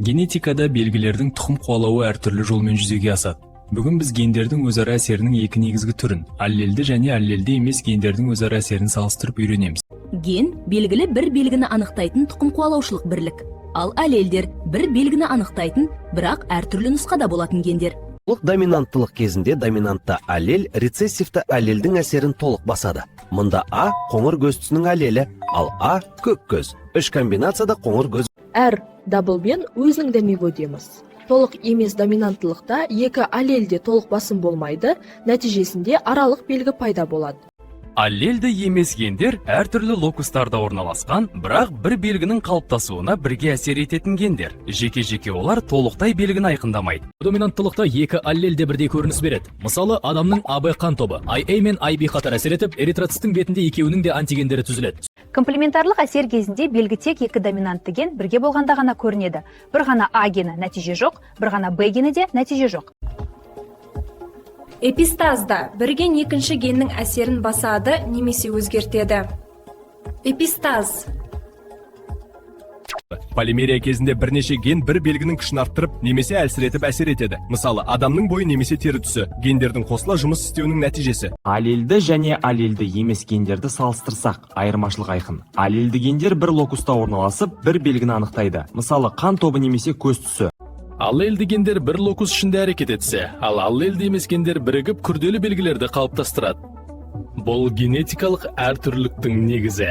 Генетикада белгілердің тұқым қуалауы әртүрлі жолмен жүзеге асады. Бүгін біз гендердің өзара әсерінің екі негізгі түрін, аллельді және аллельді емес гендердің өзара әсерін салыстырып үйренеміз. Ген белгілі бір белгіні анықтайтын тұқым қуалаушылық бірлік. Ал аллельдер бір белгіні анықтайтын, бірақ әртүрлі нұсқада болатын гендер. Доминанттылық кезінде доминантты аллель рецессивті аллельдің әсерін толық басады. Мұнда А қоңыр көз түсінің аллелі, ал А көк көз. Үш комбинацияда қоңыр көз. Әр даблбен өзінің дәмегі өтеміз. Толық емес доминанттылықта екі аллельде толық басым болмайды, нәтижесінде аралық белгі пайда болады. Аллельді емес гендер әртүрлі локустарда орналасқан, бірақ бір белгінің қалыптасуына бірге әсер ететін гендер. Жеке-жеке олар толықтай белгіні айқындамайды. Доминанттылықта екі аллельде бірдей көрініс береді. Мысалы, адамның АБ қан тобы IA мен IB қатар әсер етіп, эритроцитің бетінде екеуінің де антигендері түзіледі. Комплементарлық әсер кезінде белгі тек екі доминантты ген бірге болғанда ғана көрінеді. Бір ғана А гені нәтиже жоқ, бір ғана Б гені де нәтиже жоқ. Эпистазда бір ген екінші геннің әсерін басады немесе өзгертеді. Эпистаз. Полимерия кезінде бірнеше ген бір белгінің күшін арттырып, немесе әлсіретіп әсер етеді. Мысалы, адамның бойы немесе тері түсі, гендердің қосыла жұмыс істеуінің нәтижесі. Аллельді және аллельді емес гендерді салыстырсақ, айырмашылық айқын. Аллельді гендер бір локуста орналасып, бір белгіні анықтайды. Мысалы, қан тобы немесе көз түсі. Аллельді гендер бір локус ішінде әрекет етсе, ал аллельді емес гендер бірігіп күрделі белгілерді қалыптастырады. Бұл генетикалық әртүрліліктің негізі.